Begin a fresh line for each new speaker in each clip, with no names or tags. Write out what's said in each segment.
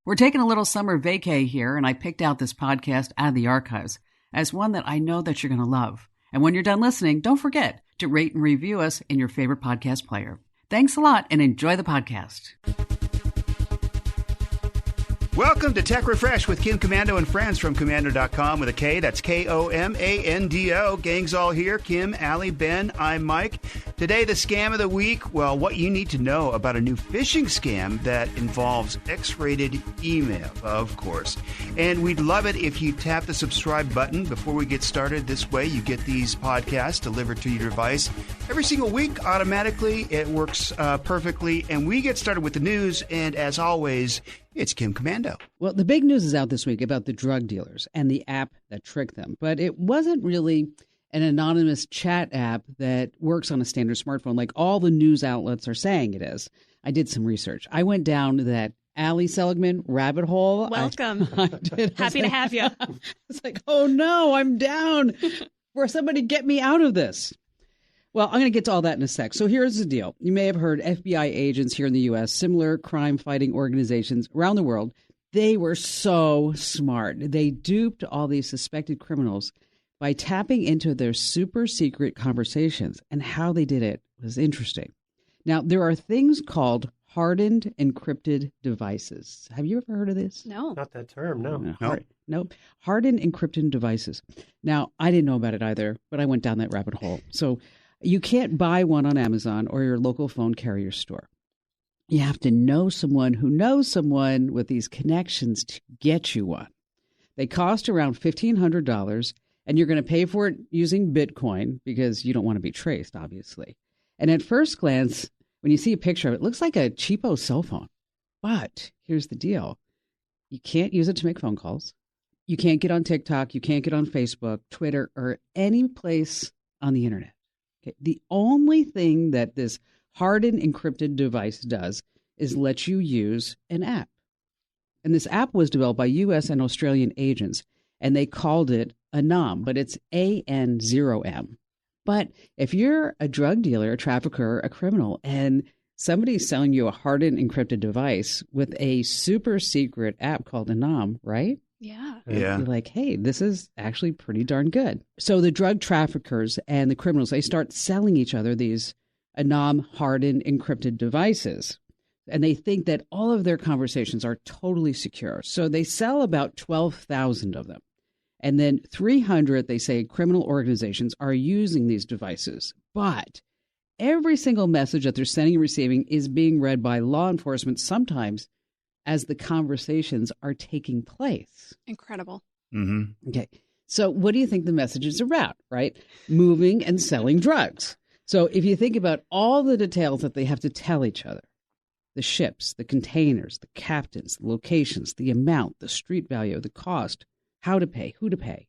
We're taking a little summer vacay here, and I picked out this podcast out of the archives as one that I know that you're going to love. And when you're done listening, don't forget to rate and review us in your favorite podcast player. Thanks a lot and enjoy the podcast.
Welcome to Tech Refresh with Kim Komando and friends from Komando.com with a K. That's Komando. Gang's all here. Kim, Allie, Ben, I'm Mike. Today, the scam of the week. Well, what you need to know about a new phishing scam that involves X-rated email, of course. And we'd love it if you tap the subscribe button before we get started. This way, you get these podcasts delivered to your device every single week automatically. It works perfectly. And we get started with the news. And as always, it's Kim Komando.
Well, the big news is out this week about the drug dealers and the app that tricked them. But it wasn't really an anonymous chat app that works on a standard smartphone like all the news outlets are saying it is. I did some research. I went down that Allie Seligman rabbit hole.
Welcome. Happy to have you.
It's like, oh no, I'm down. For somebody get me out of this. Well, I'm going to get to all that in a sec. So here's the deal. You may have heard FBI agents here in the U.S., similar crime-fighting organizations around the world, they were so smart. They duped all these suspected criminals by tapping into their super secret conversations. And how they did it was interesting. Now, there are things called hardened encrypted devices. Have you ever heard of this?
No.
Not that term, no.
Nope. Hardened encrypted devices. Now, I didn't know about it either, but I went down that rabbit hole. So you can't buy one on Amazon or your local phone carrier store. You have to know someone who knows someone with these connections to get you one. They cost around $1,500, and you're going to pay for it using Bitcoin because you don't want to be traced, obviously. And at first glance, when you see a picture of it, it looks like a cheapo cell phone. But here's the deal. You can't use it to make phone calls. You can't get on TikTok. You can't get on Facebook, Twitter, or any place on the internet. Okay. The only thing that this hardened encrypted device does is let you use an app. And this app was developed by U.S. and Australian agents, and they called it Anom, but it's AN0M. But if you're a drug dealer, a trafficker, a criminal, and somebody's selling you a hardened encrypted device with a super secret app called Anom, right?
Yeah.
You're like, hey, this is actually pretty darn good. So the drug traffickers and the criminals, they start selling each other these Anom hardened encrypted devices. And they think that all of their conversations are totally secure. So they sell about 12,000 of them. And then 300, they say, criminal organizations are using these devices. But every single message that they're sending and receiving is being read by law enforcement, sometimes as the conversations are taking place.
Incredible.
Mm-hmm.
Okay. So what do you think the message is about, right? Moving and selling drugs. So if you think about all the details that they have to tell each other, the ships, the containers, the captains, the locations, the amount, the street value, the cost, how to pay, who to pay.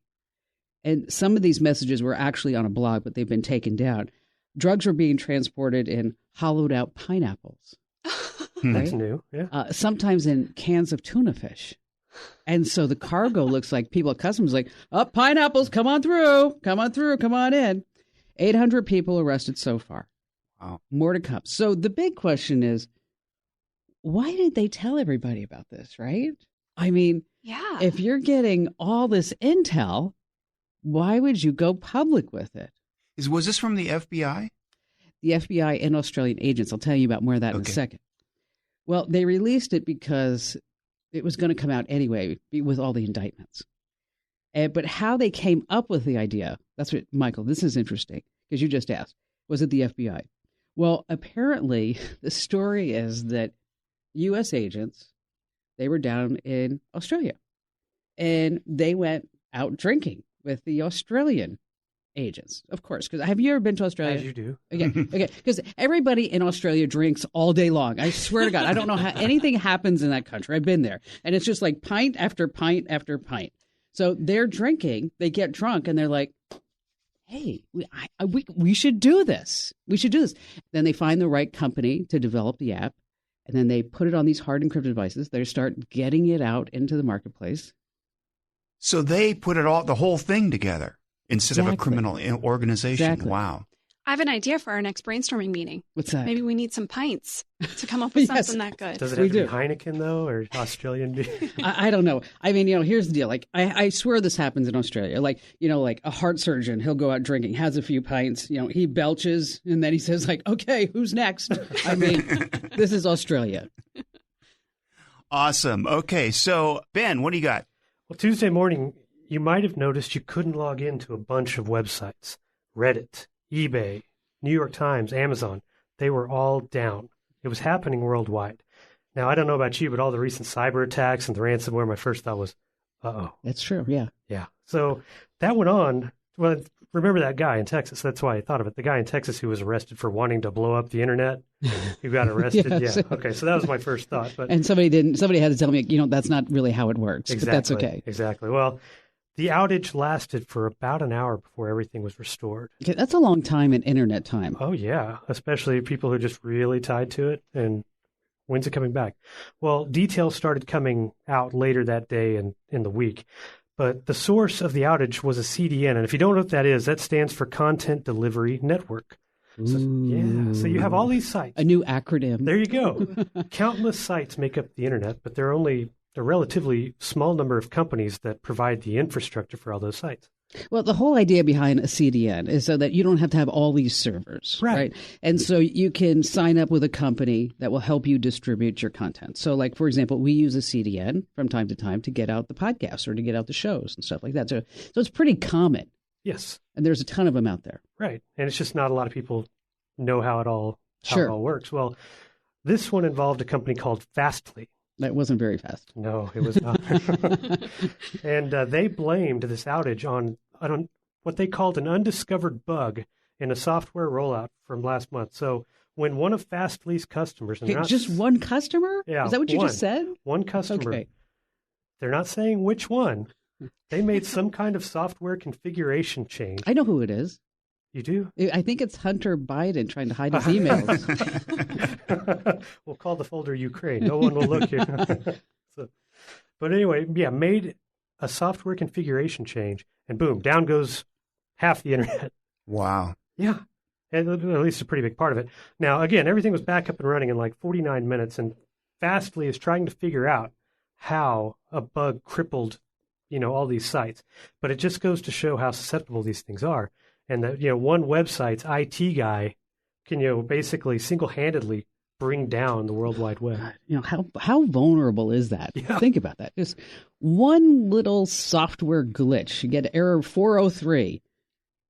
And some of these messages were actually on a blog, but they've been taken down. Drugs were being transported in hollowed out pineapples.
Right? That's new, yeah.
Sometimes in cans of tuna fish. And so the cargo looks like people at customs like, oh, pineapples, come on through, come on in. 800 people arrested so far.
Wow.
More to come. So the big question is, why did they tell everybody about this, right? I mean,
yeah.
If you're getting all this intel, why would you go public with it?
Was this from the FBI?
The FBI and Australian agents. I'll tell you about more of that in a second. Well, they released it because it was going to come out anyway with all the indictments. But how they came up with the idea, that's what, Michael, this is interesting because you just asked, was it the FBI? Well, apparently the story is that U.S. agents, they were down in Australia and they went out drinking with the Australian agents, of course. Because have you ever been to Australia?
As you do.
Okay. Because everybody in Australia drinks all day long. I swear to God, I don't know how anything happens in that country. I've been there, and it's just like pint after pint after pint. So they're drinking, they get drunk, and they're like, "Hey, we should do this. We should do this." Then they find the right company to develop the app, and then they put it on these hard encrypted devices. They start getting it out into the marketplace.
So they put the whole thing together. Instead of a criminal organization.
Exactly.
Wow.
I have an idea for our next brainstorming meeting.
What's that?
Maybe we need some pints to come up with
Yes.
something that good.
Does it have to be Heineken, though, or Australian beer?
I don't know. I mean, here's the deal. Like, I swear this happens in Australia. Like, like a heart surgeon, he'll go out drinking, has a few pints, he belches, and then he says, like, okay, who's next? I mean, this is Australia.
Awesome. Okay, so Ben, what do you got?
Well, Tuesday morning, you might have noticed you couldn't log into a bunch of websites. Reddit, eBay, New York Times, Amazon. They were all down. It was happening worldwide. Now, I don't know about you, but all the recent cyber attacks and the ransomware, my first thought was, uh-oh.
That's true, yeah.
Yeah. So that went on. Well, remember that guy in Texas? That's why I thought of it. The guy in Texas who was arrested for wanting to blow up the internet, who got arrested.
Yes.
Yeah. Okay. So that was my first thought. But
and somebody had to tell me, that's not really how it works.
Exactly.
But that's okay.
Exactly. Well, the outage lasted for about an hour before everything was restored.
Okay, that's a long time in internet time.
Oh, yeah. Especially people who are just really tied to it. And when's it coming back? Well, details started coming out later that day and in the week. But the source of the outage was a CDN. And if you don't know what that is, that stands for Content Delivery Network. So, yeah. So you have all these sites.
A new acronym.
There you go. Countless sites make up the internet, but there are only a relatively small number of companies that provide the infrastructure for all those sites.
Well, the whole idea behind a CDN is so that you don't have to have all these servers, right? And so you can sign up with a company that will help you distribute your content. So, like, for example, we use a CDN from time to time to get out the podcasts or to get out the shows and stuff like that. So it's pretty common.
Yes.
And there's a ton of them out there.
Right. And it's just not a lot of people know how it all works. Well, this one involved a company called Fastly.
That wasn't very fast.
No, it was not. And they blamed this outage on what they called an undiscovered bug in a software rollout from last month. So when one of Fastly's customers...
And just one customer?
Yeah.
Is that what you just said?
One customer.
Okay.
They're not saying which one. They made some kind of software configuration change.
I know who it is.
You do?
I think it's Hunter Biden trying to hide his emails.
We'll call the folder Ukraine. No one will look here. But anyway, yeah, made a software configuration change, and boom, down goes half the internet.
Wow.
Yeah. At least a pretty big part of it. Now, again, everything was back up and running in like 49 minutes, and Fastly is trying to figure out how a bug crippled, all these sites. But it just goes to show how susceptible these things are. And that, one website's IT guy can, basically single-handedly bring down the World Wide Web.
How vulnerable is that? Yeah. Think about that. Just one little software glitch. You get error 403,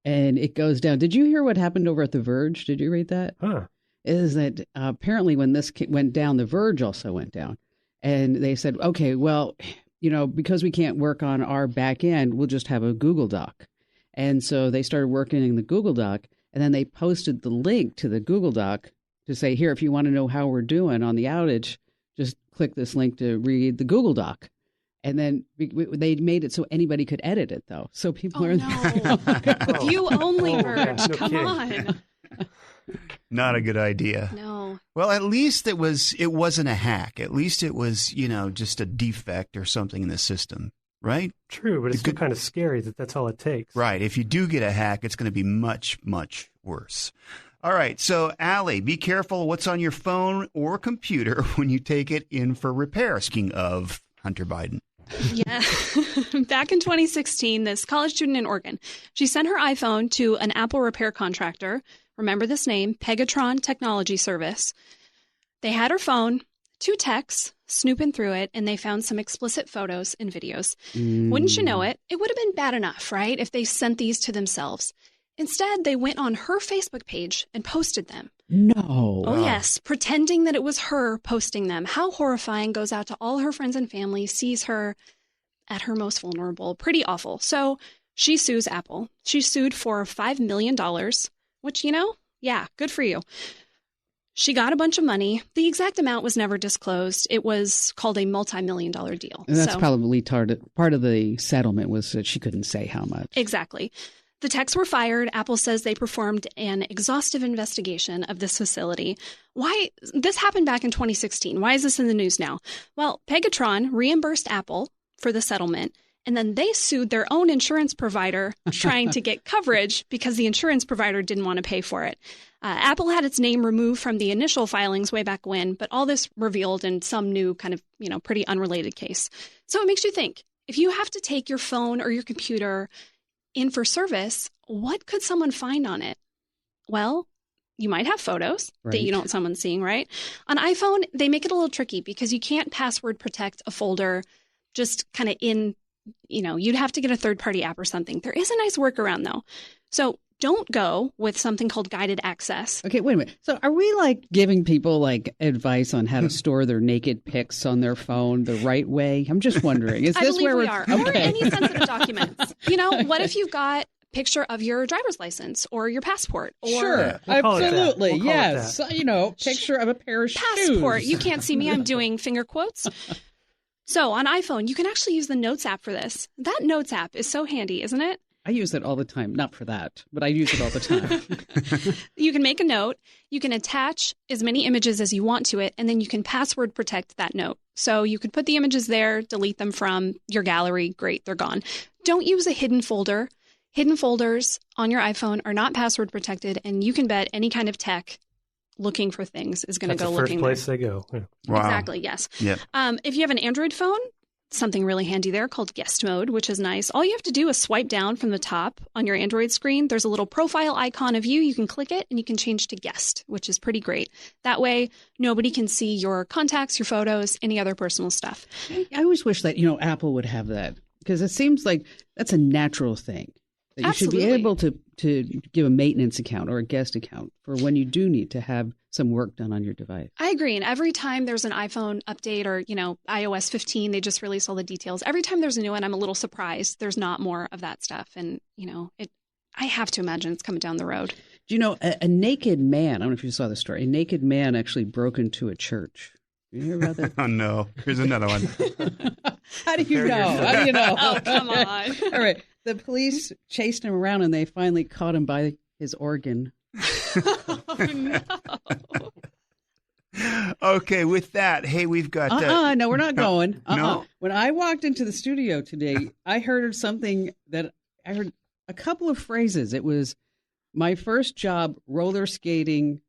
and it goes down. Did you hear what happened over at The Verge? Did you read that?
Huh.
Is that apparently when this went down, The Verge also went down. And they said, okay, well, because we can't work on our back end, we'll just have a Google Doc. And so they started working in the Google Doc, and then they posted the link to the Google Doc to say, here, if you want to know how we're doing on the outage, just click this link to read the Google Doc. And then they made it so anybody could edit it, though. So people are...
No. View only, Verge. Come on.
Not a good idea.
No.
Well, at least it wasn't a hack. At least it was, just a defect or something in the system. Right?
True, but it's still kind of scary that that's all it takes.
Right. If you do get a hack, it's going to be much, much worse. All right. So, Allie, be careful what's on your phone or computer when you take it in for repair. Speaking of Hunter Biden.
Yeah. Back in 2016, this college student in Oregon, she sent her iPhone to an Apple repair contractor. Remember this name, Pegatron Technology Service. They had her phone, 2 techs snooping through it, and they found some explicit photos and videos. Wouldn't you know it? It would have been bad enough, right, if they sent these to themselves. Instead, they went on her Facebook page and posted them.
No.
Oh, yes, pretending that it was her posting them. How horrifying. Goes out to all her friends and family, sees her at her most vulnerable. Pretty awful. So she sues Apple. She sued for $5 million, which, yeah, good for you. She got a bunch of money. The exact amount was never disclosed. It was called a multi-million-dollar deal.
And that's probably part of the settlement was that she couldn't say how much.
Exactly. The techs were fired. Apple says they performed an exhaustive investigation of this facility. Why? This happened back in 2016. Why is this in the news now? Well, Pegatron reimbursed Apple for the settlement, And then they sued their own insurance provider trying to get coverage because the insurance provider didn't want to pay for it. Apple had its name removed from the initial filings way back when, but all this revealed in some new kind of, pretty unrelated case. So it makes you think, if you have to take your phone or your computer in for service, what could someone find on it? Well, you might have photos that you don't want someone seeing, right? On iPhone, they make it a little tricky because you can't password protect a folder just kind of in, you'd have to get a third-party app or something. There is a nice workaround, though. So don't go with something called guided access.
Okay, wait a minute. So are we giving people advice on how to store their naked pics on their phone the right way? I'm just wondering. Is this where
we are?
Okay.
Or any sensitive documents. What if you've got picture of your driver's license or your passport? Or
sure, absolutely, yes. Picture of a pair of
passport.
shoes.
You can't see me. I'm doing finger quotes. So on iPhone, you can actually use the Notes app for this. That Notes app is so handy, isn't it?
I use it all the time. Not for that, but I use it all the time.
You can make a note. You can attach as many images as you want to it, and then you can password protect that note. So you could put the images there, delete them from your gallery. Great, they're gone. Don't use a hidden folder. Hidden folders on your iPhone are not password protected, and you can bet any kind of tech looking for things is going to go looking there.
That's the first place they go. Yeah.
Wow.
Exactly, yes.
Yep.
If you have an Android phone, something really handy there called guest mode, which is nice. All you have to do is swipe down from the top on your Android screen. There's a little profile icon of you. You can click it and you can change to guest, which is pretty great. That way, nobody can see your contacts, your photos, any other personal stuff.
I always wish that, Apple would have that, because it seems like that's a natural thing. That you should be able to give a maintenance account or a guest account for when you do need to have some work done on your device.
I agree. And every time there's an iPhone update or, iOS 15, they just release all the details. Every time there's a new one, I'm a little surprised there's not more of that stuff. And, I have to imagine it's coming down the road.
Do you know, a naked man, I don't know if you saw the story, a naked man actually broke into a church. Did you hear about that?
Oh, no. Here's another one.
How do you know? How do you know?
Oh, come on.
All right. The police chased him around and they finally caught him by his organ.
Oh, no.
Okay, with that, hey, we've got...
No, we're not going.
No?
When I walked into the studio today, I heard something that I heard a couple of phrases. It was my first job, roller skating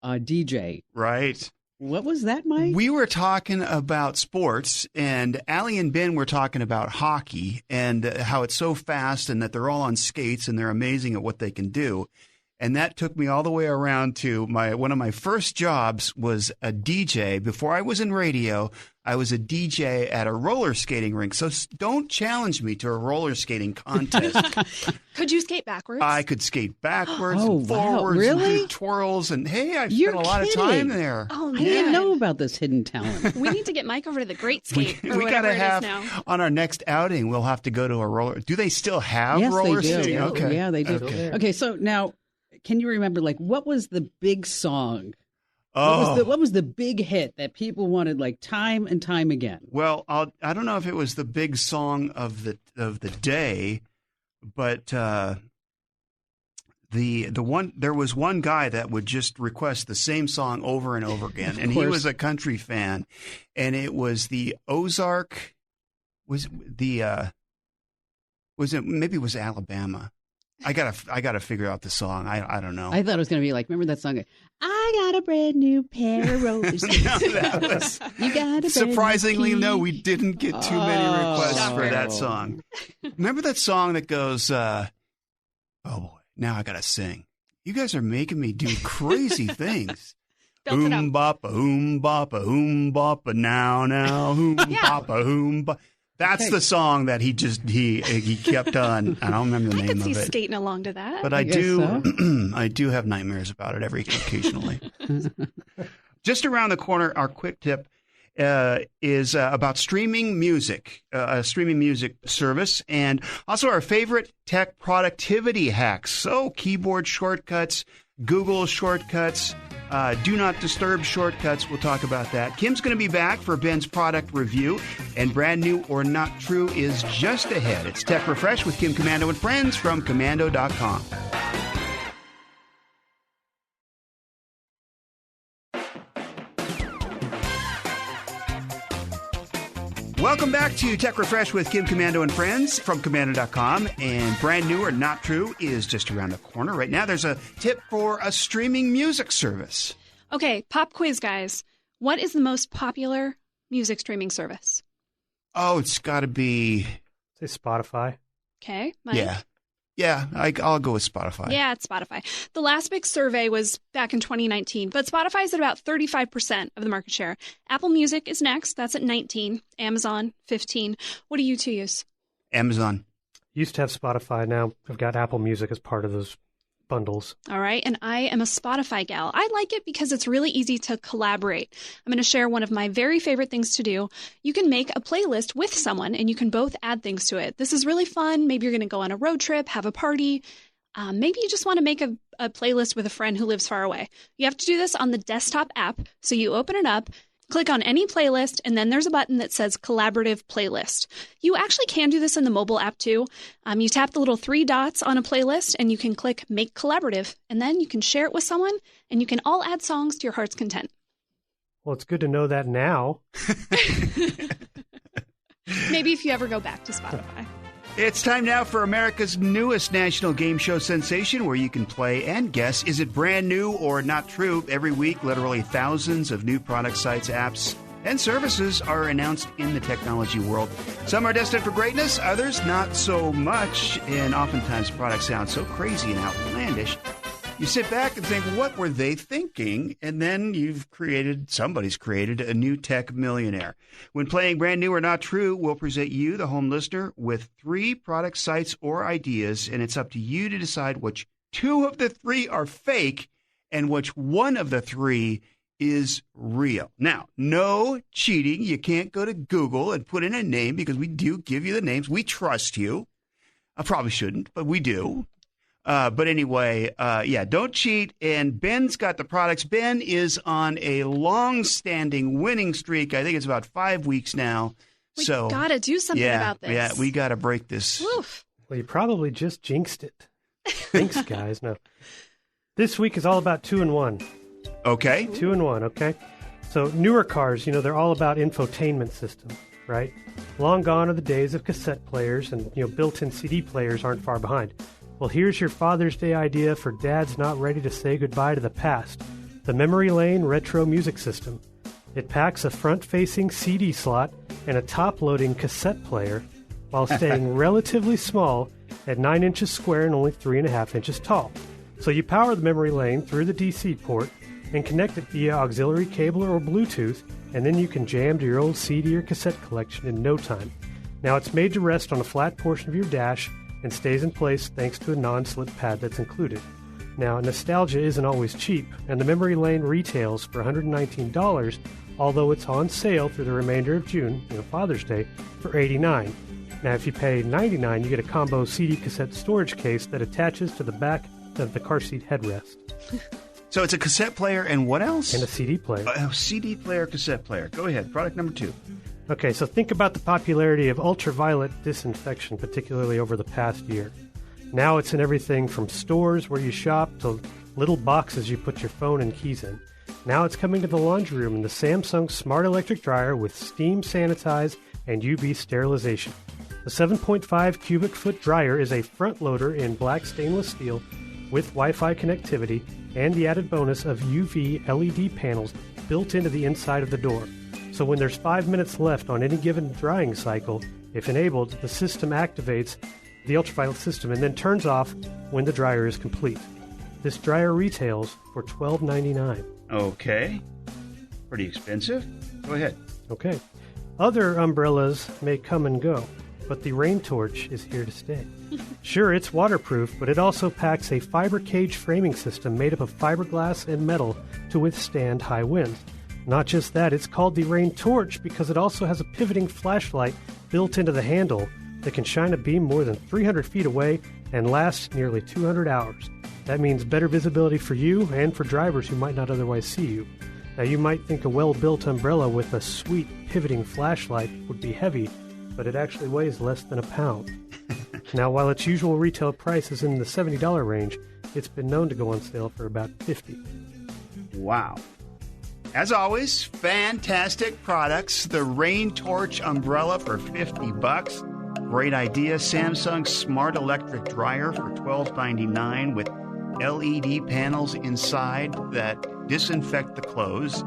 DJ.
Right.
What was that, Mike?
We were talking about sports, and Allie and Ben were talking about hockey and how it's so fast and that they're all on skates and they're amazing at what they can do. And that took me all the way around to one of my first jobs was a DJ. Before I was in radio, I was a DJ at a roller skating rink. So don't challenge me to a roller skating contest.
Could you skate backwards?
I could skate backwards
Oh,
and
wow.
forwards
Really?
and do twirls. And hey, I
You're
spent a lot of
kidding.
time there.
Oh,
I
man.
didn't know about this hidden talent.
We need to get Mike over to the Great Skate or
We
whatever
gotta
it
have
is now.
on our next outing. We'll have to go to a roller. Do they still have
Yes,
roller
they do.
skating? Okay.
Yeah, they do.
Okay.
Okay, so now, can you remember, what was the big song?
Oh,
What was the big hit that people wanted, time and time again?
well, I don't know if it was the big song of the day, but the one there was one guy that would just request the same song over and over again, and he
course.
was a country fan, and it was the Ozark. Was it maybe it was Alabama? I gotta figure out the song. I don't know.
I thought it was going to be remember that song? I got a brand new pair of roller skates.
No, that was
You got a brand
surprisingly
new
no.
key.
We didn't get too many requests
Stop
for
it.
that song. Remember that song that goes, "Oh boy, now I gotta sing." You guys are making me do crazy things.
Built it up.
Oom boppa, now, oom boppa, oom boppa. That's
Okay.
the song that he kept on. I don't remember the
I
name
could
of
see
it.
skating along to that.
But
I
I
guess
do,
so.
I do have nightmares about it occasionally. Just around the corner, our quick tip is about streaming music, a streaming music service, and also our favorite tech productivity hacks. So keyboard shortcuts, Google shortcuts, do not disturb shortcuts. We'll talk about that. Kim's going to be back for Ben's product review, and Brand New or Not True is just ahead. It's Tech Refresh with Kim Komando and friends from Komando.com. Welcome back to Tech Refresh with Kim Komando and friends from Komando.com. And brand new or not true is just around the corner. Right now, there's a tip for a streaming music service.
Okay, pop quiz, guys. What is the most popular music streaming service?
Oh, it's got to be...
Say Spotify.
Okay, Mike?
Yeah, I'll go with Spotify.
Yeah, it's Spotify. The last big survey was back in 2019, but Spotify is at about 35% of the market share. Apple Music is next. That's at 19. Amazon, 15. What do you two use?
Amazon.
Used to have Spotify. Now I've got Apple Music as part of those bundles.
All right, and I am a Spotify gal. I like it because it's really easy to collaborate. I'm going to share one of my very favorite things to do. You can make a playlist with someone, and you can both add things to it. This is really fun. Maybe you're going to go on a road trip, have a party. Maybe you just want to make a playlist with a friend who lives far away. You have to do this on the desktop app. So you open it up, click on any playlist, and then there's a button that says Collaborative Playlist. You actually can do this in the mobile app too. You tap the little 3 dots on a playlist, and you can click Make Collaborative, and then you can share it with someone, and you can all add songs to your heart's content.
Well, it's good to know that now.
Maybe if you ever go back to Spotify.
It's time now for America's newest national game show sensation, where you can play and guess, is it brand new or not true? Every week, literally thousands of new product sites, apps, and services are announced in the technology world. Some are destined for greatness, others not so much, and oftentimes products sound so crazy and outlandish. You sit back and think, what were they thinking? And then somebody's created a new tech millionaire. When playing Brand New or Not True, we'll present you, the home listener, with 3 product sites or ideas, and it's up to you to decide which 2 of the 3 are fake and which 1 of the 3 is real. Now, no cheating. You can't go to Google and put in a name, because we do give you the names. We trust you. I probably shouldn't, but we do. But anyway, don't cheat. And Ben's got the products. Ben is on a long-standing winning streak. I think it's about 5 weeks now.
We got to do something about this.
Yeah, we got to break this.
Oof.
Well, you probably just jinxed it. Thanks, guys. No. This week is all about 2-in-1.
Okay.
2-in-1, okay? So newer cars, they're all about infotainment system, right? Long gone are the days of cassette players, and, built-in CD players aren't far behind. Well, here's your Father's Day idea for dads not ready to say goodbye to the past. The Memory Lane Retro Music System. It packs a front-facing CD slot and a top-loading cassette player while staying relatively small at 9 inches square and only 3.5 inches tall. So you power the memory lane through the DC port and connect it via auxiliary cable or Bluetooth, and then you can jam to your old CD or cassette collection in no time. Now, it's made to rest on a flat portion of your dash and stays in place thanks to a non-slip pad that's included. Now, nostalgia isn't always cheap, and the memory lane retails for $119, although it's on sale through the remainder of June, Father's Day, for $89. Now, if you pay $99, you get a combo CD cassette storage case that attaches to the back of the car seat headrest.
So it's a cassette player and what else?
And a CD player.
CD player, cassette player. Go ahead. Product number 2.
Okay, so think about the popularity of ultraviolet disinfection, particularly over the past year. Now it's in everything from stores where you shop to little boxes you put your phone and keys in. Now it's coming to the laundry room in the Samsung Smart Electric Dryer with steam sanitize and UV sterilization. The 7.5 cubic foot dryer is a front loader in black stainless steel with Wi-Fi connectivity and the added bonus of UV LED panels built into the inside of the door. So when there's 5 minutes left on any given drying cycle, if enabled, the system activates the ultraviolet system and then turns off when the dryer is complete. This dryer retails for $12.99.
Okay. Pretty expensive. Go ahead.
Okay. Other umbrellas may come and go, but the rain torch is here to stay. Sure, it's waterproof, but it also packs a fiber cage framing system made up of fiberglass and metal to withstand high winds. Not just that, it's called the rain torch because it also has a pivoting flashlight built into the handle that can shine a beam more than 300 feet away and last nearly 200 hours. That means better visibility for you and for drivers who might not otherwise see you. Now, you might think a well-built umbrella with a sweet pivoting flashlight would be heavy, but it actually weighs less than a pound. Now, while its usual retail price is in the $70 range, it's been known to go on sale for about $50.
Wow. As always, fantastic products. The Rain Torch umbrella for $50. Great idea. Samsung Smart Electric Dryer for $12.99 with LED panels inside that disinfect the clothes.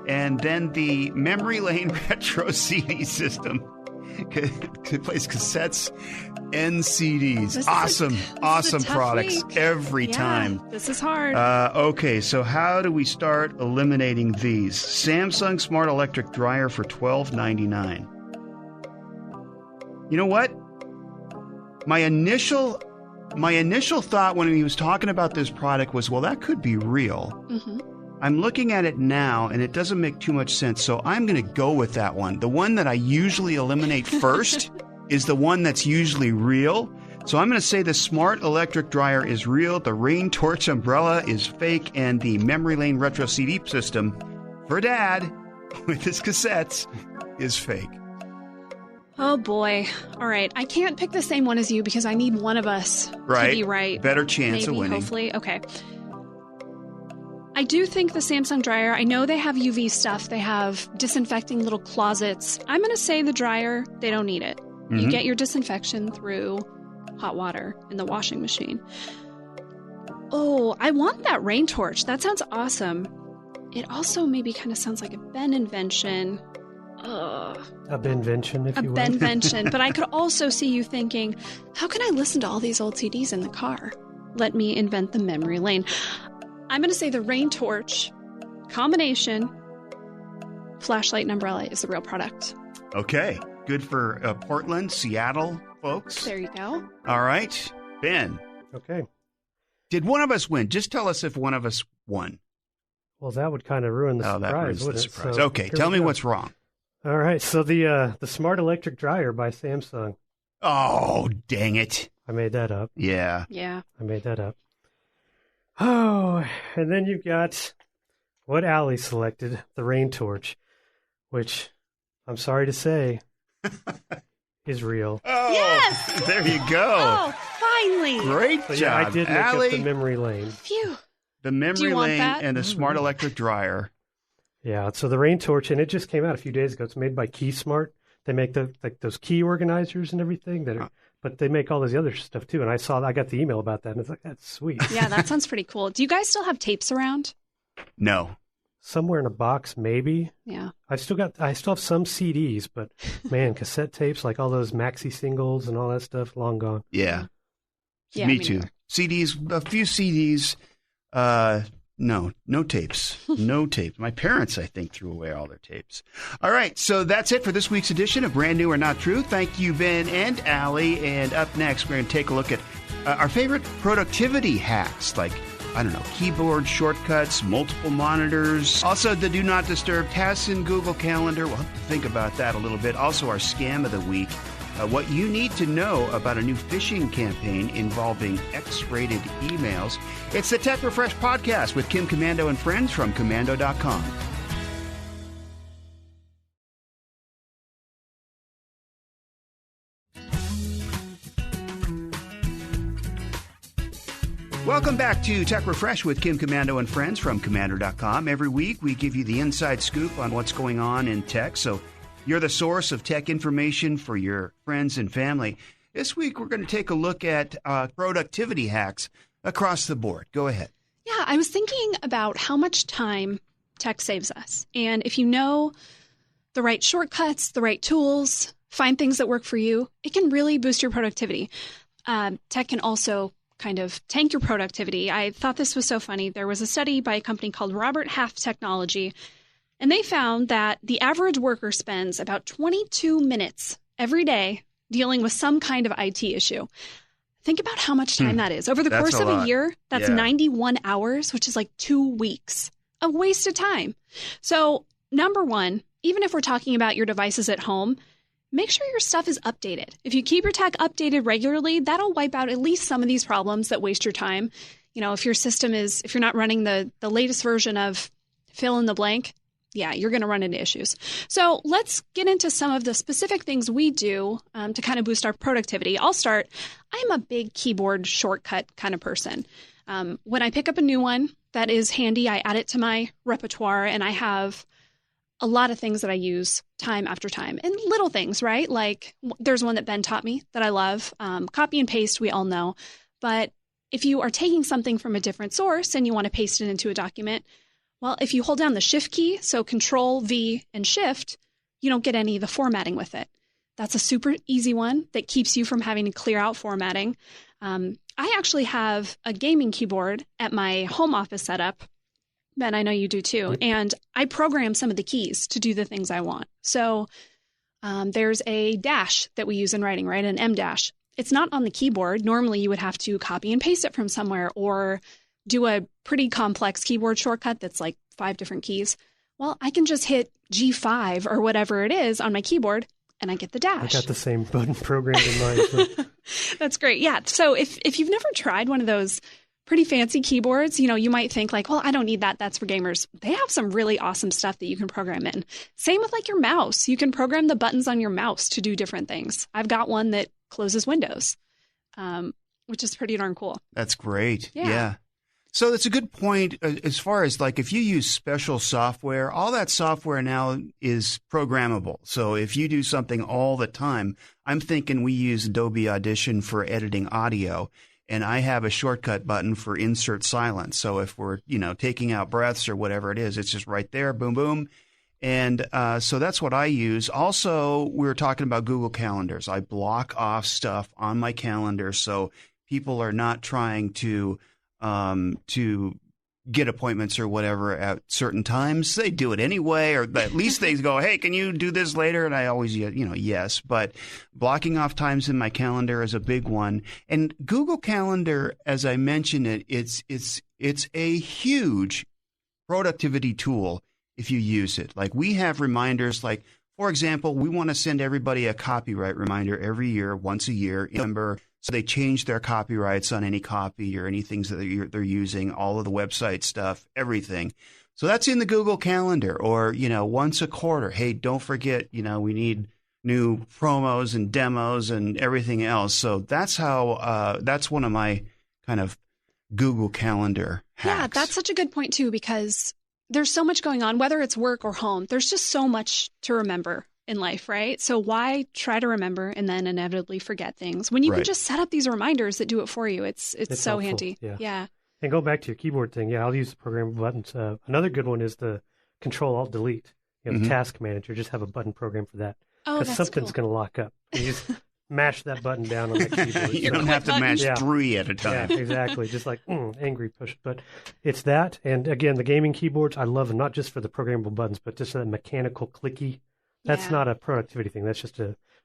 And then the Memory Lane Retro CD system. It plays cassettes and CDs. Awesome products every time.
This is hard.
Okay, so how do we start eliminating these? Samsung Smart Electric Dryer for $12.99. You know what? My initial thought when he was talking about this product was, well, that could be real.
Mm-hmm.
I'm looking at it now, and it doesn't make too much sense, so I'm going to go with that one. The one that I usually eliminate first is the one that's usually real. So I'm going to say the Smart Electric Dryer is real, the Rain Torch umbrella is fake, and the Memory Lane Retro CD system for Dad with his cassettes is fake.
Oh, boy. All right. I can't pick the same one as you because I need one of us to be right.
Better chance of winning.
Hopefully. Okay. I do think the Samsung dryer, I know they have UV stuff. They have disinfecting little closets. I'm going to say the dryer, they don't need it. Mm-hmm. You get your disinfection through hot water in the washing machine. Oh, I want that Rain Torch. That sounds awesome. It also maybe kind of sounds like a Ben invention. Ugh.
A Benvention, if you will.
A Benvention. But I could also see you thinking, how can I listen to all these old CDs in the car? Let me invent the memory lane. I'm going to say the Rain Torch combination flashlight and umbrella is the real product.
Okay. Good for Portland, Seattle folks.
There you go.
All right. Ben.
Okay.
Did one of us win? Just tell us if one of us won.
Well, that would kind of ruin the surprise,
that ruins
wouldn't
the surprise.
So
okay. Tell me what's wrong.
All right. So the Smart Electric Dryer by Samsung.
Oh, dang it.
I made that up.
Yeah.
I made that up. Oh, and then you've got what Allie selected, the Rain Torch, which I'm sorry to say is real.
Oh,
yes!
There you go.
Oh, finally.
Great
so,
job,
yeah, I did make
Allie.
up the memory lane.
Phew.
The memory lane
that?
and the Smart Electric Dryer.
Yeah, so the Rain Torch, and it just came out a few days ago. It's made by KeySmart. They make those key organizers and everything that are. But they make all this other stuff too, and I got the email about that, and it's like, that's sweet.
Yeah, that sounds pretty cool. Do you guys still have tapes around?
No.
Somewhere in a box, maybe.
Yeah.
I still have some CDs, but man, cassette tapes, like all those maxi singles and all that stuff, long gone.
Yeah.
Yeah,
me too. Neither. CDs, a few CDs. No tapes. No tapes. My parents, I think, threw away all their tapes. All right, so that's it for this week's edition of Brand New or Not True. Thank you, Ben and Allie. And up next, we're going to take a look at our favorite productivity hacks, like, I don't know, keyboard shortcuts, multiple monitors. Also, the Do Not Disturb tasks in Google Calendar. We'll have to think about that a little bit. Also, our Scam of the Week. What you need to know about a new phishing campaign involving X-rated emails. It's the Tech Refresh Podcast with Kim Komando and friends from Komando.com. Welcome back to Tech Refresh with Kim Komando and friends from Komando.com. Every week we give you the inside scoop on what's going on in tech, so you're the source of tech information for your friends and family. This week, we're going to take a look at productivity hacks across the board. Go ahead.
Yeah, I was thinking about how much time tech saves us. And if you know the right shortcuts, the right tools, find things that work for you, it can really boost your productivity. Tech can also kind of tank your productivity. I thought this was so funny. There was a study by a company called Robert Half Technology, and they found that the average worker spends about 22 minutes every day dealing with some kind of IT issue. Think about how much time that is. Over the course of a year, that's 91 hours, which is like 2 weeks. A waste of time. So, number one, even if we're talking about your devices at home, make sure your stuff is updated. If you keep your tech updated regularly, that'll wipe out at least some of these problems that waste your time. You know, if your system is, if you're not running the latest version of fill in the blank, yeah, you're going to run into issues. So let's get into some of the specific things we do to kind of boost our productivity. I'll start. I'm a big keyboard shortcut kind of person. When I pick up a new one, that is handy. I add it to my repertoire, and I have a lot of things that I use time after time, and little things, right? Like there's one that Ben taught me that I love. Copy and paste, we all know. But if you are taking something from a different source and you want to paste it into a document, well, if you hold down the Shift key, so Control, V, and Shift, you don't get any of the formatting with it. That's a super easy one that keeps you from having to clear out formatting. I actually have a gaming keyboard at my home office setup. Ben, I know you do too. And I program some of the keys to do the things I want. So there's a dash that we use in writing, right? An M dash. It's not on the keyboard. Normally you would have to copy and paste it from somewhere or do a pretty complex keyboard shortcut that's like 5 different keys. Well, I can just hit G5 or whatever it is on my keyboard and I get the dash.
I got the same button programmed in mine. So.
That's great. Yeah. So if you've never tried one of those pretty fancy keyboards, you might think like, well, I don't need that. That's for gamers. They have some really awesome stuff that you can program in. Same with like your mouse. You can program the buttons on your mouse to do different things. I've got one that closes windows, which is pretty darn cool.
That's great.
Yeah.
So that's a good point as far as like if you use special software, all that software now is programmable. So if you do something all the time, I'm thinking we use Adobe Audition for editing audio, and I have a shortcut button for insert silence. So if we're, taking out breaths or whatever it is, it's just right there, boom, boom. And so that's what I use. Also, we were talking about Google Calendars. I block off stuff on my calendar so people are not trying to get appointments or whatever at certain times. They do it anyway, or at least they go, hey, can you do this later? And I always, yes. But blocking off times in my calendar is a big one. And Google Calendar, as I mentioned it's a huge productivity tool if you use it. Like we have reminders, like, for example, we want to send everybody a copyright reminder every year, once a year in November. So they change their copyrights on any copy or anything that they're using, all of the website stuff, everything. So that's in the Google Calendar. Or, once a quarter, hey, don't forget, we need new promos and demos and everything else. So that's how that's one of my kind of Google Calendar hacks.
Yeah, that's such a good point too, because there's so much going on, whether it's work or home. There's just so much to remember in life, right? So why try to remember and then inevitably forget things when you can just set up these reminders that do it for you? It's so
helpful.
handy.
Yeah. And go back to your keyboard thing. Yeah, I'll use the programmable buttons. Another good one is the Control-Alt-Delete. The task manager. Just have a button program for that.
Oh,
because something's going to lock up. You just mash that button down on the keyboard.
You don't have to mash 3 at a time.
Yeah, exactly. Just like angry push. But it's that. And again, the gaming keyboards, I love them, not just for the programmable buttons, but just that mechanical clicky. That's not a productivity thing. That's just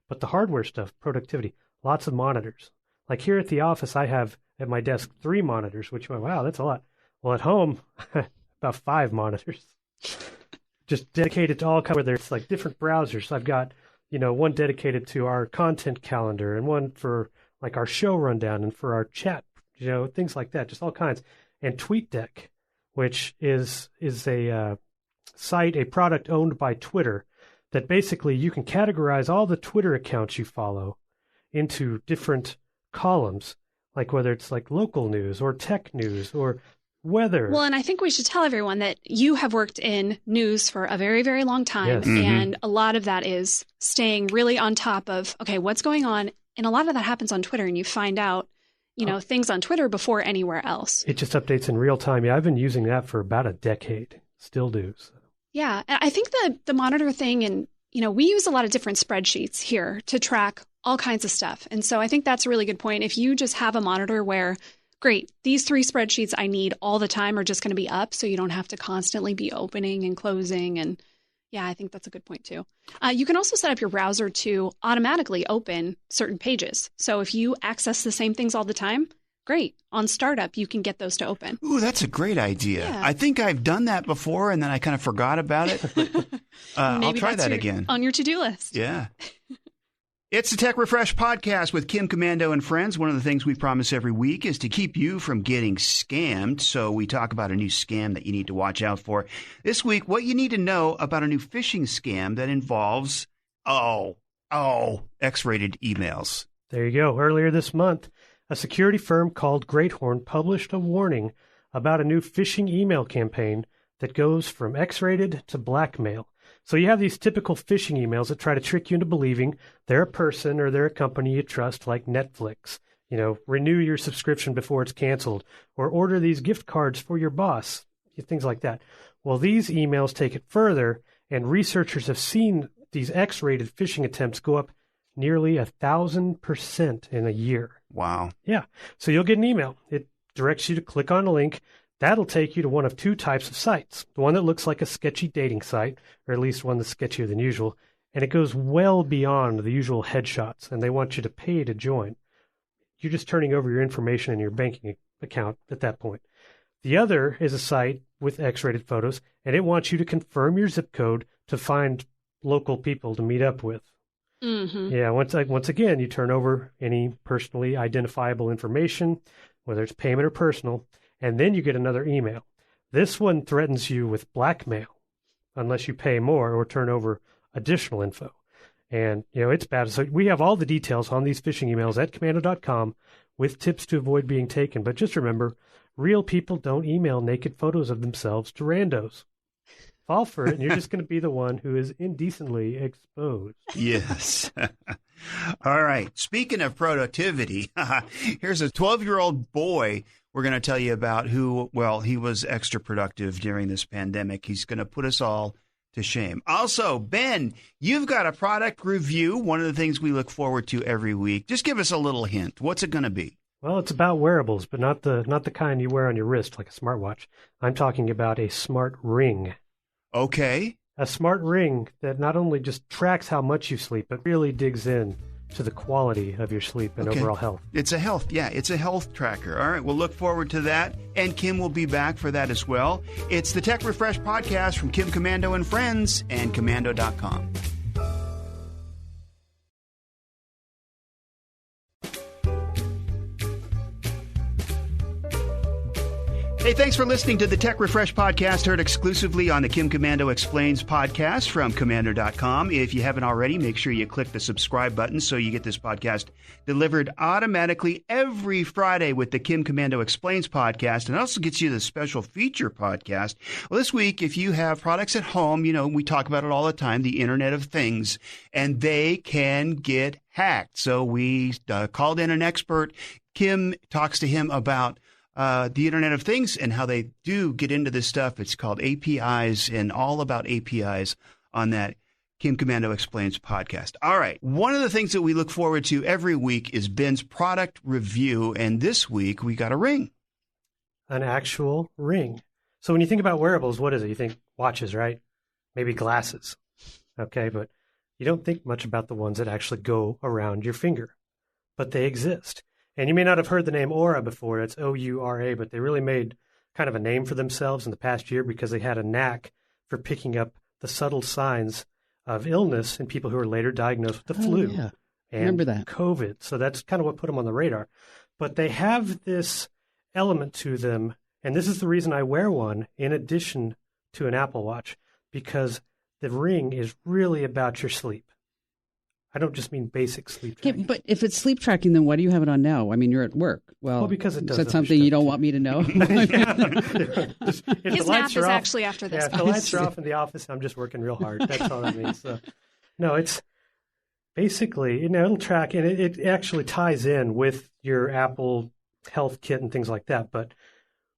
but the hardware stuff, productivity, lots of monitors. Like here at the office, I have at my desk 3 monitors, which, wow, that's a lot. Well, at home, about 5 monitors, just dedicated to all kinds, whether it's like different browsers. I've got, one dedicated to our content calendar and one for like our show rundown and for our chat, things like that, just all kinds. And TweetDeck, which is a site, a product owned by Twitter, that basically you can categorize all the Twitter accounts you follow into different columns, like whether it's like local news or tech news or weather.
Well, and I think we should tell everyone that you have worked in news for a very, very long time.
Yes.
And a lot of that is staying really on top of, okay, what's going on? And a lot of that happens on Twitter, and you find out, things on Twitter before anywhere else.
It just updates in real time. Yeah, I've been using that for about a decade. Still do. So.
Yeah, I think the monitor thing, and we use a lot of different spreadsheets here to track all kinds of stuff. And so I think that's a really good point. If you just have a monitor where, great, these 3 spreadsheets I need all the time are just going to be up, so you don't have to constantly be opening and closing. And yeah, I think that's a good point too. You can also set up your browser to automatically open certain pages. So if you access the same things all the time, great. On startup, you can get those to open.
Ooh, that's a great idea.
Yeah.
I think I've done that before, and then I kind of forgot about it. I'll try that again.
On your to-do list.
Yeah. It's the Tech Refresh Podcast with Kim Komando and friends. One of the things we promise every week is to keep you from getting scammed. So we talk about a new scam that you need to watch out for. This week, what you need to know about a new phishing scam that involves, X-rated emails.
There you go. Earlier this month, a security firm called Great Horn published a warning about a new phishing email campaign that goes from X-rated to blackmail. So you have these typical phishing emails that try to trick you into believing they're a person or they're a company you trust, like Netflix. Renew your subscription before it's canceled, or order these gift cards for your boss, things like that. Well, these emails take it further, and researchers have seen these X-rated phishing attempts go up nearly 1,000% in a year.
Wow.
Yeah. So you'll get an email. It directs you to click on a link. That'll take you to one of two types of sites. The one that looks like a sketchy dating site, or at least one that's sketchier than usual, and it goes well beyond the usual headshots, and they want you to pay to join. You're just turning over your information in your banking account at that point. The other is a site with X-rated photos, and it wants you to confirm your zip code to find local people to meet up with.
Mm-hmm.
Yeah, once again, you turn over any personally identifiable information, whether it's payment or personal, and then you get another email. This one threatens you with blackmail unless you pay more or turn over additional info. And, it's bad. So we have all the details on these phishing emails at Komando.com with tips to avoid being taken. But just remember, real people don't email naked photos of themselves to randos. Fall for it, and you're just going to be the one who is indecently exposed.
Yes. All right. Speaking of productivity, here's a 12-year-old boy we're going to tell you about who, he was extra productive during this pandemic. He's going to put us all to shame. Also, Ben, you've got a product review, one of the things we look forward to every week. Just give us a little hint. What's it going to be?
Well, it's about wearables, but not the kind you wear on your wrist like a smartwatch. I'm talking about a smart ring.
Okay.
A smart ring that not only just tracks how much you sleep, but really digs in to the quality of your sleep and overall health.
It's a health tracker. All right, we'll look forward to that. And Kim will be back for that as well. It's the Tech Refresh podcast from Kim Komando and Friends and Komando.com. Hey, thanks for listening to the Tech Refresh podcast, heard exclusively on the Kim Komando Explains podcast from Komando.com. If you haven't already, make sure you click the subscribe button so you get this podcast delivered automatically every Friday with the Kim Komando Explains podcast, and it also gets you the special feature podcast. Well, this week, if you have products at home, we talk about it all the time, the Internet of Things, and they can get hacked. So we called in an expert. Kim talks to him about the Internet of Things and how they do get into this stuff. It's called APIs and all about APIs on that Kim Komando Explains podcast. All right. One of the things that we look forward to every week is Ben's product review. And this week we got a ring.
An actual ring. So when you think about wearables, what is it? You think watches, right? Maybe glasses. Okay. But you don't think much about the ones that actually go around your finger, but they exist. And you may not have heard the name Oura before. It's O-U-R-A, but they really made kind of a name for themselves in the past year because they had a knack for picking up the subtle signs of illness in people who were later diagnosed with the flu
and
remember
that.
COVID. So that's kind of what put them on the radar. But they have this element to them, and this is the reason I wear one in addition to an Apple Watch, because the ring is really about your sleep. I don't just mean basic sleep tracking.
But if it's sleep tracking, then why do you have it on now? I mean, you're at work. Well,
because it does.
Is that something you don't want me to know?
His nap is actually after this.
Yeah, if the lights are off in the office, I'm just working real hard. That's all that means. So, no, it's basically, it'll track, and it actually ties in with your Apple Health Kit and things like that. But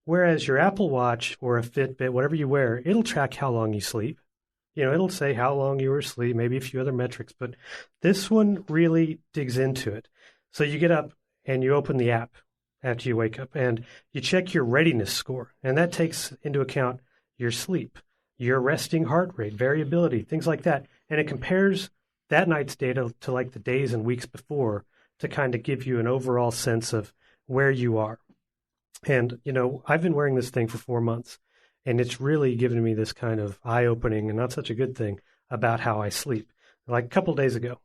whereas your Apple Watch or a Fitbit, whatever you wear, it'll track how long you sleep. It'll say how long you were asleep, maybe a few other metrics, but this one really digs into it. So you get up and you open the app after you wake up and you check your readiness score. And that takes into account your sleep, your resting heart rate, variability, things like that. And it compares that night's data to like the days and weeks before to kind of give you an overall sense of where you are. And, I've been wearing this thing for 4 months. And it's really given me this kind of eye-opening and not such a good thing about how I sleep. Like a couple days ago,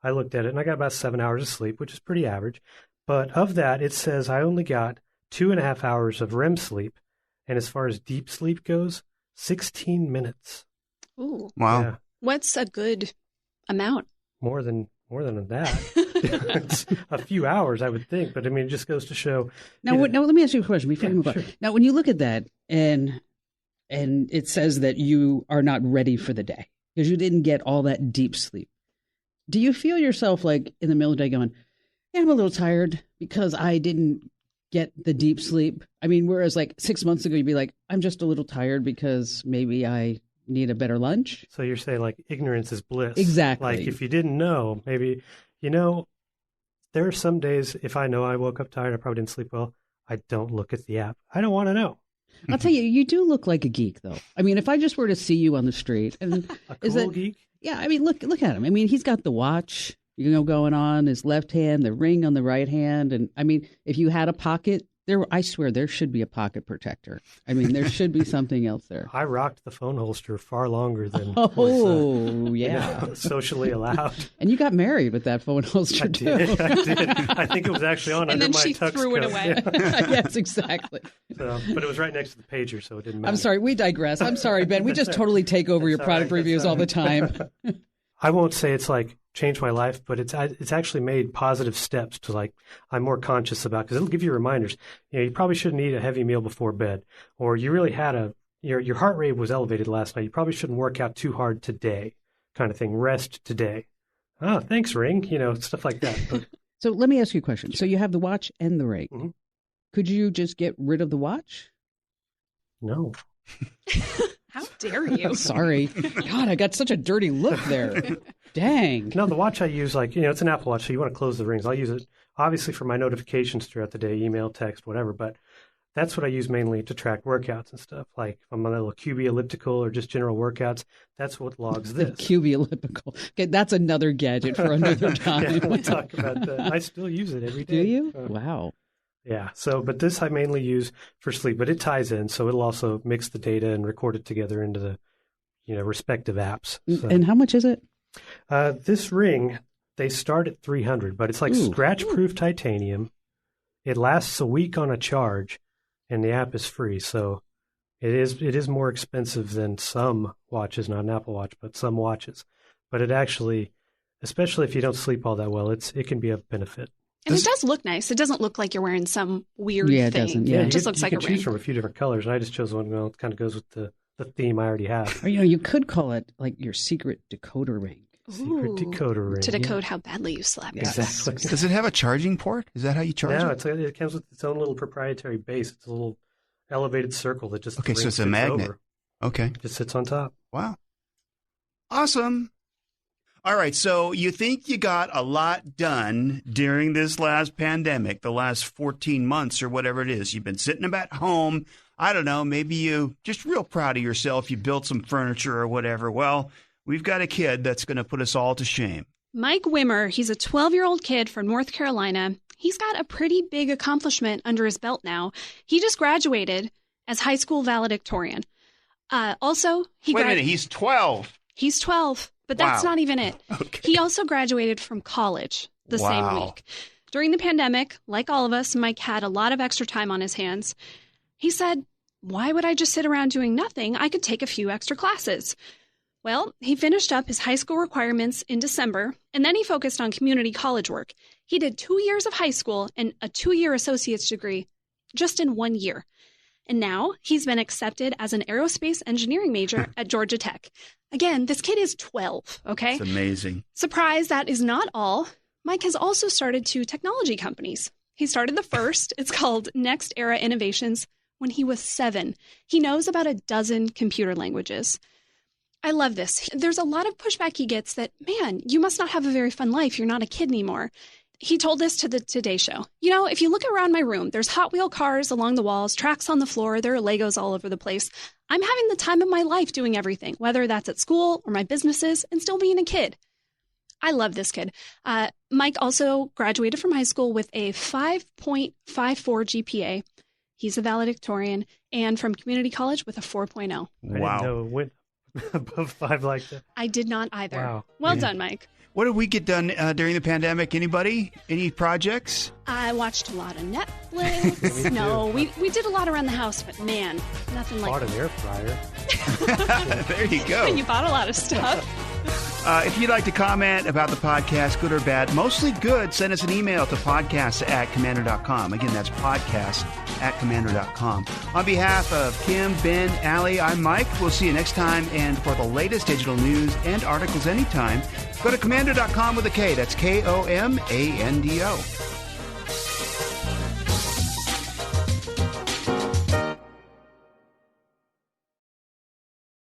I looked at it and I got about 7 hours of sleep, which is pretty average. But of that, it says I only got 2.5 hours of REM sleep. And as far as deep sleep goes, 16 minutes.
Ooh.
Wow.
Yeah.
What's a good amount?
More than more than that. It's a few hours, I would think. But I mean, it just goes to show.
Now, now let me ask you a question before you move on.
Sure.
Now, when you look at that and it says that you are not ready for the day because you didn't get all that deep sleep, do you feel yourself like in the middle of the day going, yeah, I'm a little tired because I didn't get the deep sleep? I mean, whereas like 6 months ago, you'd be like, I'm just a little tired because maybe I need a better lunch.
So you're saying like ignorance is bliss.
Exactly.
Like if you didn't know, maybe, there are some days if I know I woke up tired, I probably didn't sleep well, I don't look at the app. I don't want to know.
I'll tell you, you do look like a geek, though. I mean, if I just were to see you on the street, and
A cool geek?
Yeah, I mean, look at him. I mean, he's got the watch, going on his left hand, the ring on the right hand, and I mean, if you had a pocket, I swear there should be a pocket protector. I mean, there should be something else there.
I rocked the phone holster far longer than
was
socially allowed.
And you got married with that phone holster, too.
I did. I think it was actually on
and
under
then
my
she
tux
threw it
coat.
away.
Yeah.
Yes, exactly.
But it was right next to the pager, so it didn't matter.
I'm sorry, we digress. I'm sorry, Ben. We just totally take over your product reviews all the time.
I won't say it's like changed my life, but it's actually made positive steps to like I'm more conscious about, because it'll give you reminders. You probably shouldn't eat a heavy meal before bed, or you really had your heart rate was elevated last night. You probably shouldn't work out too hard today, kind of thing. Rest today. Oh, thanks, ring. Stuff like that. But,
so let me ask you a question. So you have the watch and the ring.
Mm-hmm.
Could you just get rid of the watch?
No.
How dare you?
Sorry. God, I got such a dirty look there. Dang.
No, the watch I use, it's an Apple Watch, so you want to close the rings. I'll use it, obviously, for my notifications throughout the day, email, text, whatever, but that's what I use mainly to track workouts and stuff. Like if I'm on a little QB elliptical or just general workouts, that's what logs this.
The QB elliptical. Okay, that's another gadget for another time.
Yeah, we'll talk about that. I still use it every day.
Do you? Wow.
Yeah. But this I mainly use for sleep, but it ties in, so it'll also mix the data and record it together into the, respective apps. So.
And how much is it?
This ring, they start at $300, but it's like scratch-proof titanium. It lasts a week on a charge, and the app is free. So it is more expensive than some watches, not an Apple Watch, but some watches. But it actually, especially if you don't sleep all that well, it can be of benefit.
And it does look nice. It doesn't look like you're wearing some weird thing.
It doesn't. Yeah,
it just looks like a
ring. You can choose
ring.
from a few different colors, and I just chose one. Well, it kind of goes with the theme I already have.
Or, you could call it like your secret decoder ring.
Secret decoder ring.
To decode how badly you slept.
Yes.
Exactly.
Does it have a charging port? Is that how you charge
No,
it?
it comes with its own little proprietary base. It's a little elevated circle that just
Okay, so it's a
sits
magnet.
over.
Okay.
Just sits on top.
Wow. Awesome. All right, so you think you got a lot done during this last pandemic, the last 14 months or whatever it is. You've been sitting about home. I don't know, maybe you just real proud of yourself. You built some furniture or whatever. Well, we've got a kid that's going to put us all to shame.
Mike Wimmer, he's a 12-year-old kid from North Carolina. He's got a pretty big accomplishment under his belt now. He just graduated as high school valedictorian. Wait a
minute, he's 12.
He's 12, but that's not even it.
Okay.
He also graduated from college the same week. During the pandemic, like all of us, Mike had a lot of extra time on his hands. He said, why would I just sit around doing nothing? I could take a few extra classes. Well, he finished up his high school requirements in December, and then he focused on community college work. He did 2 years of high school and a 2-year associate's degree just in 1 year. And now he's been accepted as an aerospace engineering major at Georgia Tech. Again, this kid is 12, okay?
It's amazing.
Surprise, that is not all. Mike has also started 2 technology companies. He started the first, it's called Next Era Innovations, when he was 7. He knows about a dozen computer languages. I love this. There's a lot of pushback he gets that, man, you must not have a very fun life. You're not a kid anymore. He told this to the Today Show. If you look around my room, there's Hot Wheel cars along the walls, tracks on the floor, there are Legos all over the place. I'm having the time of my life doing everything, whether that's at school or my businesses, and still being a kid. I love this kid. Mike also graduated from high school with a 5.54 GPA. He's a valedictorian, and from community college with a 4.0.
Wow.
I didn't know it went above 5 like that.
I did not either.
Wow.
Well done, Mike.
What did we get done during the pandemic? Anybody? Any projects?
I watched a lot of Netflix. No, we did a lot around the house, but man, nothing like
Bought an air fryer.
There you go.
You bought a lot of stuff.
If you'd like to comment about the podcast, good or bad, mostly good, send us an email to podcast@komando.com. Again, that's podcast@komando.com. On behalf of Kim, Ben, Allie, I'm Mike. We'll see you next time. And for the latest digital news and articles anytime, go to komando.com with a K. That's Komando.